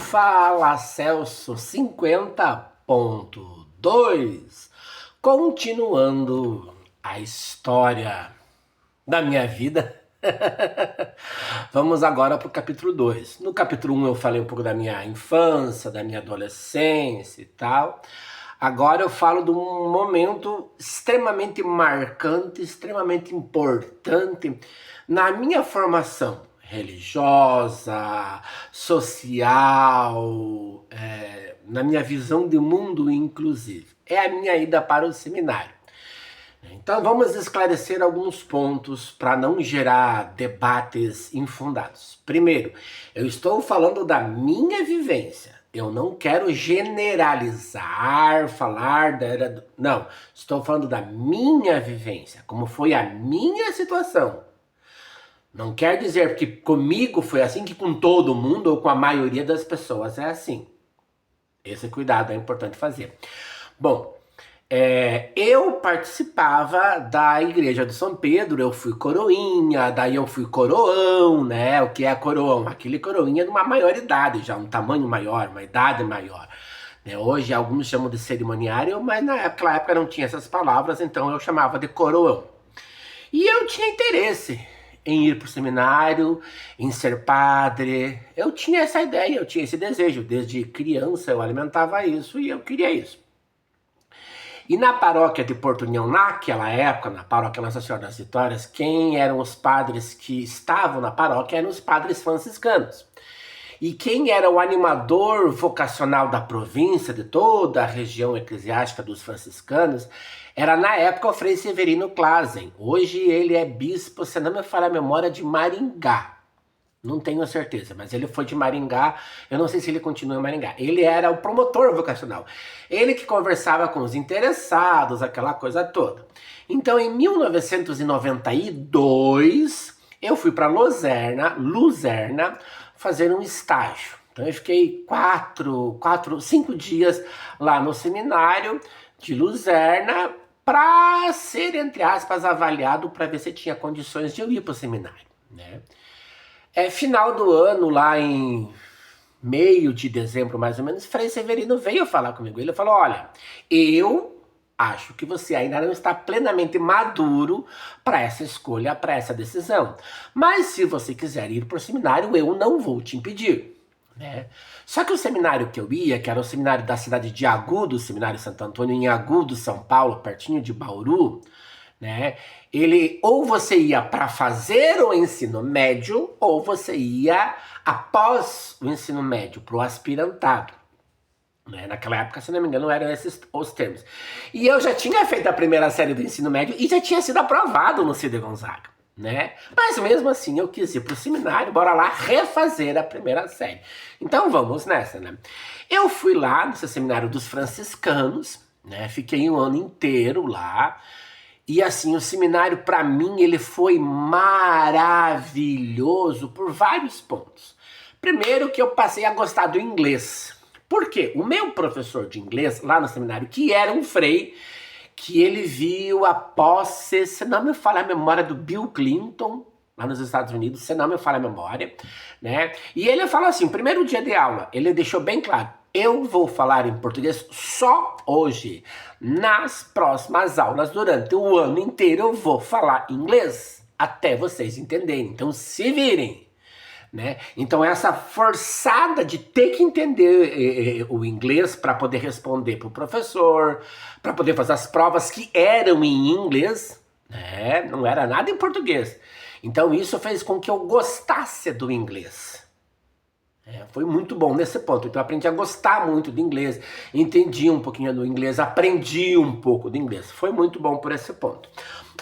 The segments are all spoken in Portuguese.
Fala Celso 50.2, continuando a história da minha vida. Vamos agora para o capítulo 2. No capítulo 1 eu falei um pouco da minha infância, da minha adolescência e tal. Agora eu falo de um momento extremamente marcante, extremamente importante na minha formação religiosa, social, na minha visão de mundo inclusive. É a minha ida para o seminário. Então vamos esclarecer alguns pontos para não gerar debates infundados. Primeiro, eu estou falando da minha vivência. Eu não quero generalizar, falar Não, estou falando da minha vivência, como foi a minha situação. Não quer dizer que comigo foi assim, que com todo mundo ou com a maioria das pessoas é assim. Esse cuidado é importante fazer. Bom, eu participava da igreja de São Pedro, eu fui coroinha, daí eu fui coroão, né? O que é coroão? Aquele coroinha de uma maior idade já, um tamanho maior, uma idade maior. Hoje alguns chamam de cerimoniário, mas naquela época não tinha essas palavras, então eu chamava de coroão. E eu tinha interesse em ir para o seminário, em ser padre. Eu tinha essa ideia, eu tinha esse desejo. Desde criança eu alimentava isso e eu queria isso. E na paróquia de Porto União, naquela época, na paróquia Nossa Senhora das Vitórias, quem eram os padres que estavam na paróquia eram os padres franciscanos. E quem era o animador vocacional da província, de toda a região eclesiástica dos franciscanos, era na época o Frei Severino Clasen. Hoje ele é bispo, se não me falha a memória, de Maringá. Não tenho certeza, mas ele foi de Maringá, eu não sei se ele continua em Maringá. Ele era o promotor vocacional, ele que conversava com os interessados, aquela coisa toda. Então em 1992, eu fui para Luzerna, fazer um estágio. Então eu fiquei 5 dias lá no seminário de Luzerna para ser, entre aspas, avaliado para ver se tinha condições de eu ir para o seminário, né? Final do ano, lá em meio de dezembro mais ou menos, Frei Severino veio falar comigo. Ele falou: olha, eu acho que você ainda não está plenamente maduro para essa escolha, para essa decisão. Mas se você quiser ir para o seminário, eu não vou te impedir, né? Só que o seminário que eu ia, que era o seminário da cidade de Agudo, o Seminário Santo Antônio em Agudo, São Paulo, pertinho de Bauru, né? Ele, ou você ia para fazer o ensino médio, ou você ia após o ensino médio, para o aspirantado. Né? Naquela época, se não me engano, eram esses os termos. E eu já tinha feito a primeira série do ensino médio e já tinha sido aprovado no Cid Gonzaga, né? Mas mesmo assim eu quis ir pro seminário, bora lá refazer a primeira série. Então vamos nessa, né? Eu fui lá no seminário dos franciscanos, né? Fiquei um ano inteiro lá. E assim, o seminário para mim ele foi maravilhoso por vários pontos. Primeiro que eu passei a gostar do inglês. Por quê? O meu professor de inglês lá no seminário, que era um frei, que ele viu a posse, se não me falha a memória, do Bill Clinton, lá nos Estados Unidos, se não me falha a memória, né? E ele falou assim, primeiro dia de aula, ele deixou bem claro: eu vou falar em português só hoje. Nas próximas aulas, durante o ano inteiro, eu vou falar inglês até vocês entenderem. Então se virem, né? Então essa forçada de ter que entender o inglês para poder responder para o professor, para poder fazer as provas que eram em inglês, né? Não era nada em português. Então isso fez com que eu gostasse do inglês. Foi muito bom nesse ponto. Então eu aprendi a gostar muito do inglês, entendi um pouquinho do inglês, aprendi um pouco do inglês. Foi muito bom por esse ponto.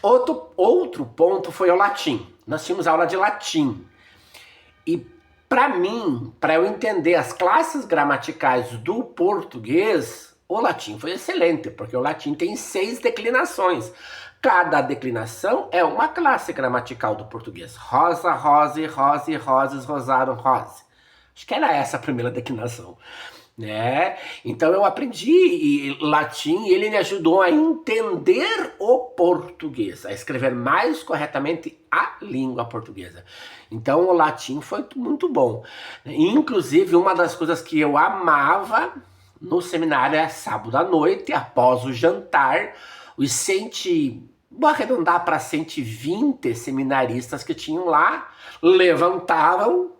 Outro ponto foi o latim. Nós tínhamos aula de latim. E para mim, para eu entender as classes gramaticais do português, o latim foi excelente, porque o latim tem 6 declinações. Cada declinação é uma classe gramatical do português. Rosa, rose, rose, roses, rosaram, rose. Acho que era essa a primeira declinação. né? Então eu aprendi latim e ele me ajudou a entender o português, a escrever mais corretamente a língua portuguesa. Então o latim foi muito bom. Inclusive, uma das coisas que eu amava no seminário é sábado à noite, após o jantar, os vou arredondar para 120 seminaristas que tinham lá, levantavam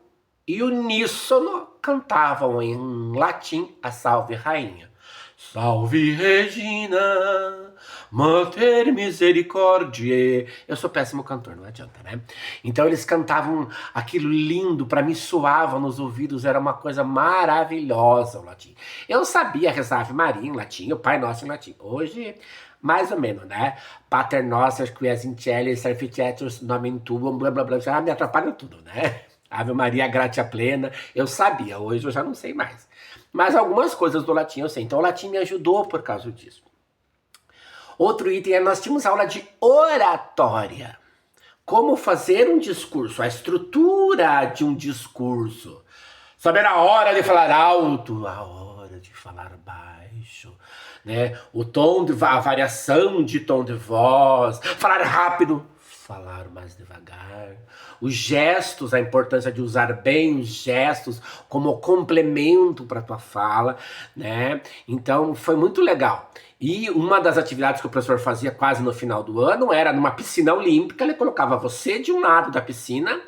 e uníssono cantavam em latim a Salve Rainha. Salve Regina, Mater Misericordiae. Eu sou péssimo cantor, não adianta, né? Então eles cantavam aquilo lindo, para mim soava nos ouvidos, era uma coisa maravilhosa o latim. Eu sabia rezar Ave Maria em latim, o Pai Nosso em latim. Hoje, mais ou menos, né? Pater Noster, quies in cieli, servicetur nomen tuum, blá blá blá, já me atrapalhou tudo, né? Ave Maria, gratia plena, eu sabia, hoje eu já não sei mais. Mas algumas coisas do latim eu sei, então o latim me ajudou por causa disso. Outro item é, nós tínhamos aula de oratória. Como fazer um discurso, a estrutura de um discurso. Saber a hora de falar alto, a hora de falar baixo, né? A variação de tom de voz, falar rápido, falar mais devagar, os gestos, a importância de usar bem os gestos como complemento para a tua fala, né? Então foi muito legal. E uma das atividades que o professor fazia quase no final do ano era numa piscina olímpica, ele colocava você de um lado da piscina,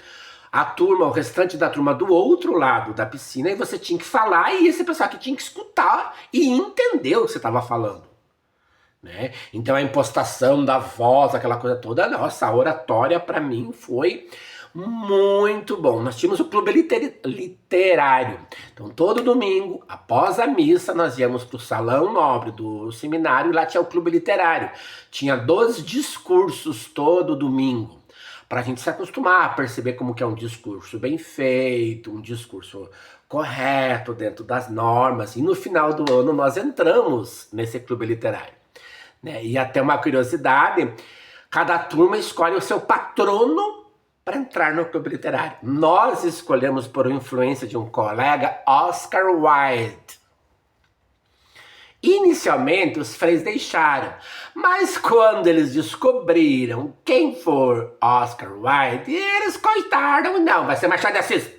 a turma, o restante da turma do outro lado da piscina, e você tinha que falar, e esse pessoal que tinha que escutar e entender o que você estava falando. Né? Então a impostação da voz, aquela coisa toda, nossa, a oratória para mim foi muito bom. Nós tínhamos o clube literário. Então todo domingo, após a missa, nós íamos para o salão nobre do seminário e lá tinha o clube literário. Tinha 12 discursos todo domingo, para a gente se acostumar a perceber como que é um discurso bem feito, um discurso correto, dentro das normas. E no final do ano nós entramos nesse clube literário. Né? E até uma curiosidade, cada turma escolhe o seu patrono para entrar no clube literário. Nós escolhemos por influência de um colega, Oscar Wilde. Inicialmente os freios deixaram, mas quando eles descobriram quem for Oscar Wilde, eles coitaram, não, vai ser Machado de Assis.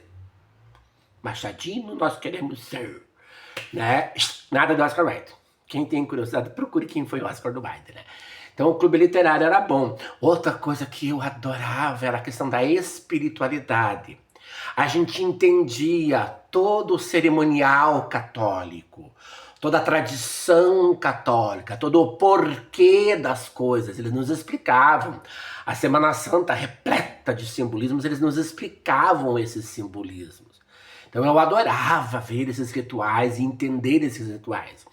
Machadinho nós queremos ser, né? Nada do Oscar Wilde. Quem tem curiosidade, procure quem foi o Oscar Wilde, né? Então o clube literário era bom. Outra coisa que eu adorava era a questão da espiritualidade. A gente entendia todo o cerimonial católico, toda a tradição católica, todo o porquê das coisas. Eles nos explicavam. A Semana Santa, repleta de simbolismos, eles nos explicavam esses simbolismos. Então eu adorava ver esses rituais e entender esses rituais.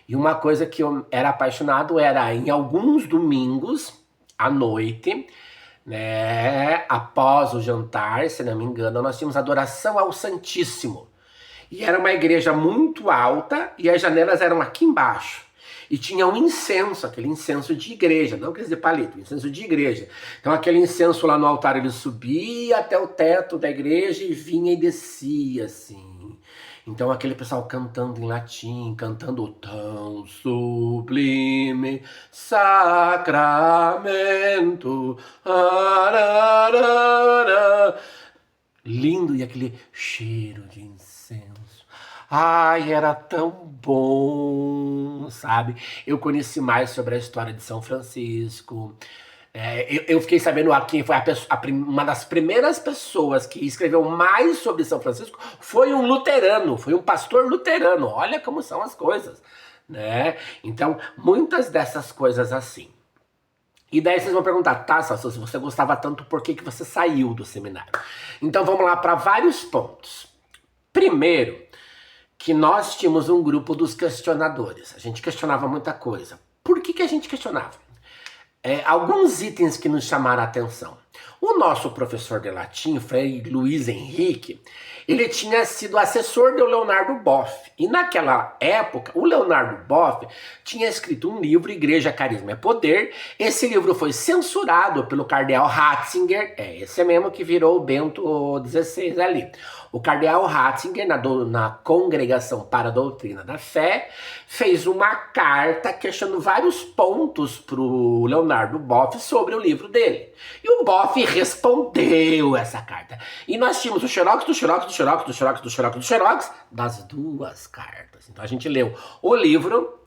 E uma coisa que eu era apaixonado era, em alguns domingos, à noite, né, após o jantar, se não me engano, nós tínhamos adoração ao Santíssimo. E era uma igreja muito alta e as janelas eram aqui embaixo. E tinha um incenso, aquele incenso de igreja, não aquele de palito, incenso de igreja. Então aquele incenso lá no altar, ele subia até o teto da igreja e vinha e descia assim. Então aquele pessoal cantando em latim, cantando o tão sublime sacramento. Ararara. Lindo, e aquele cheiro de incenso. Ai, era tão bom, sabe? Eu conheci mais sobre a história de São Francisco. Eu fiquei sabendo quem foi uma das primeiras pessoas que escreveu mais sobre São Francisco foi um luterano, foi um pastor luterano. Olha como são as coisas, né? Então, muitas dessas coisas assim. E daí vocês vão perguntar, tá, Celso, se você gostava tanto, por que você saiu do seminário? Então vamos lá para vários pontos. Primeiro, que nós tínhamos um grupo dos questionadores. A gente questionava muita coisa. Por que a gente questionava? Alguns itens que nos chamaram a atenção. O nosso professor de latim, Frei Luiz Henrique, ele tinha sido assessor do Leonardo Boff. E naquela época, o Leonardo Boff tinha escrito um livro, Igreja, Carisma e Poder. Esse livro foi censurado pelo cardeal Ratzinger, esse mesmo que virou o Bento XVI ali. O cardeal Ratzinger, na Congregação para a Doutrina da Fé, fez uma carta questionando vários pontos para o Leonardo Boff sobre o livro dele. E o Boff respondeu essa carta. E nós tínhamos o xerox do xerox do xerox do xerox do xerox do xerox das duas cartas. Então a gente leu o livro,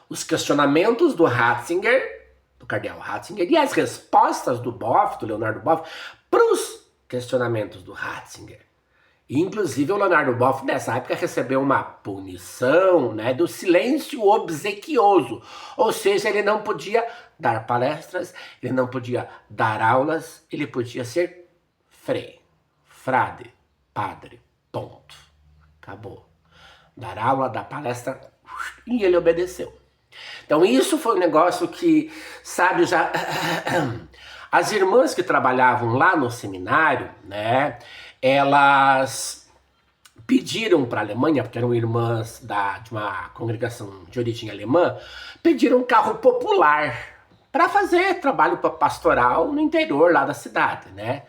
os questionamentos do Ratzinger, do cardeal Ratzinger, e as respostas do Boff, do Leonardo Boff, para os questionamentos do Ratzinger. E, inclusive, o Leonardo Boff, nessa época, recebeu uma punição, né, do silêncio obsequioso. Ou seja, ele não podia dar palestras, ele não podia dar aulas, ele podia ser frei, frade, padre, ponto. Acabou. Dar aula, dar palestra, e ele obedeceu. Então, isso foi um negócio que, sabe, já... As irmãs que trabalhavam lá no seminário, né, elas pediram para a Alemanha, porque eram irmãs de uma congregação de origem alemã, pediram um carro popular para fazer trabalho pastoral no interior lá da cidade, né?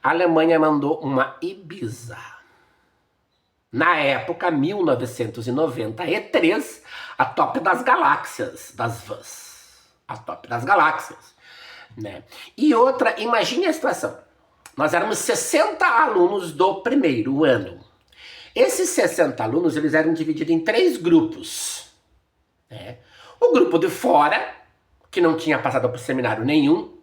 A Alemanha mandou uma Ibiza. Na época, 1993, a top das galáxias, das vans. A top das galáxias, né? E outra, imagine a situação. Nós éramos 60 alunos do primeiro ano. Esses 60 alunos, eles eram divididos em 3 grupos, né? O grupo de fora, que não tinha passado por seminário nenhum,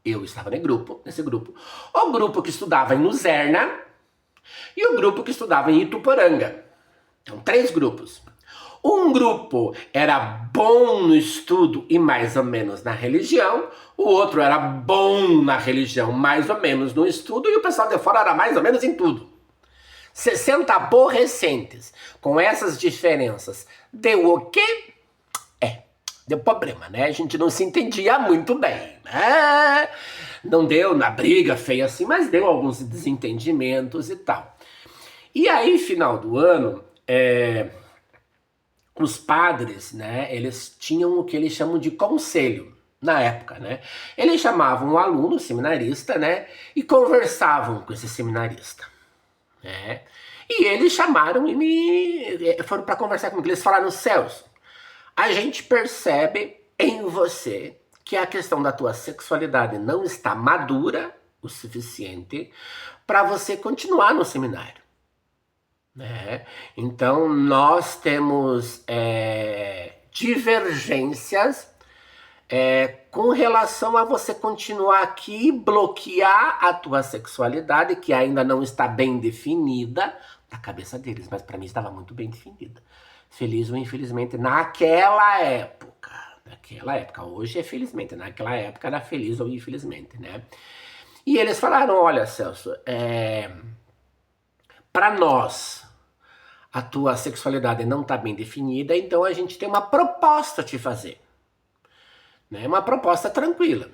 eu estava nesse grupo. O grupo que estudava em Luzerna e o grupo que estudava em Ituporanga. Então, 3 grupos. Um grupo era bom no estudo e mais ou menos na religião, o outro era bom na religião, mais ou menos no estudo, e o pessoal de fora era mais ou menos em tudo. 60 aborrecentes. Com essas diferenças, deu o quê? Deu problema, né? A gente não se entendia muito bem, né? Não deu na briga feia assim, mas deu alguns desentendimentos e tal. E aí, final do ano, os padres, né, eles tinham o que eles chamam de conselho, na época, né? Eles chamavam o aluno, o seminarista, né, e conversavam com esse seminarista, né? E eles chamaram e foram para conversar comigo. Eles falaram: Celso, a gente percebe em você que a questão da tua sexualidade não está madura o suficiente para você continuar no seminário. Então nós temos divergências com relação a você continuar aqui e bloquear a tua sexualidade, que ainda não está bem definida na cabeça deles, mas para mim estava muito bem definida. Feliz ou infelizmente, naquela época. Hoje é felizmente, naquela época era feliz ou infelizmente, né? E eles falaram: olha, Celso, para nós, a tua sexualidade não está bem definida, então a gente tem uma proposta a te fazer. Né? Uma proposta tranquila.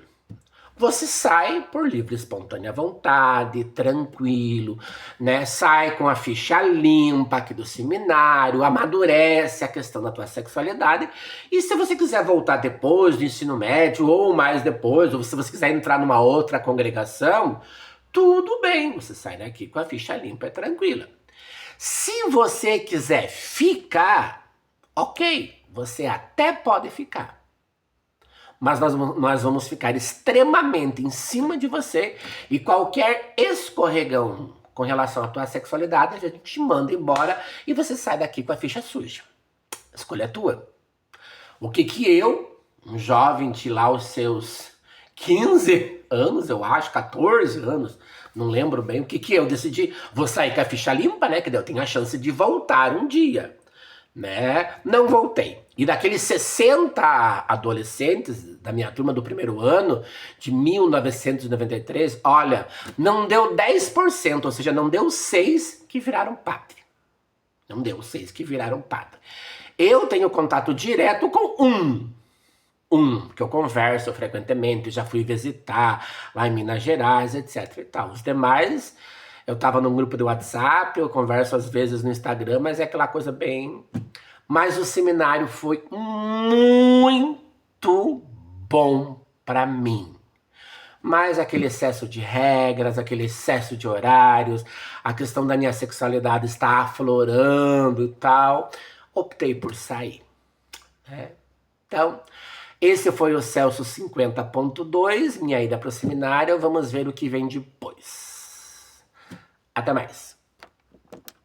Você sai por livre e espontânea vontade, tranquilo, né? Sai com a ficha limpa aqui do seminário, amadurece a questão da tua sexualidade, e se você quiser voltar depois do ensino médio, ou mais depois, ou se você quiser entrar numa outra congregação, tudo bem, você sai daqui com a ficha limpa e tranquila. Se você quiser ficar, ok, você até pode ficar. Mas nós vamos ficar extremamente em cima de você, e qualquer escorregão com relação à tua sexualidade, a gente te manda embora e você sai daqui com a ficha suja. A escolha é tua. O que eu, um jovem de lá os seus 15 anos, eu acho, 14 anos, não lembro bem, o que eu decidi? Vou sair com a ficha limpa, né, que eu tenho a chance de voltar um dia. Né? Não voltei. E daqueles 60 adolescentes da minha turma do primeiro ano, de 1993, olha, não deu 10%, ou seja, não deu 6 que viraram padre. Não deu 6 que viraram padre. Eu tenho contato direto com um. que eu converso frequentemente, já fui visitar lá em Minas Gerais, etc e tal. Os demais, eu tava num grupo de WhatsApp, eu converso às vezes no Instagram, mas é aquela coisa bem... Mas o seminário foi muito bom para mim. Mas aquele excesso de regras, aquele excesso de horários, a questão da minha sexualidade está aflorando e tal, optei por sair, né? Então, esse foi o Celso 50.2, minha ida para o seminário. Vamos ver o que vem depois. Até mais.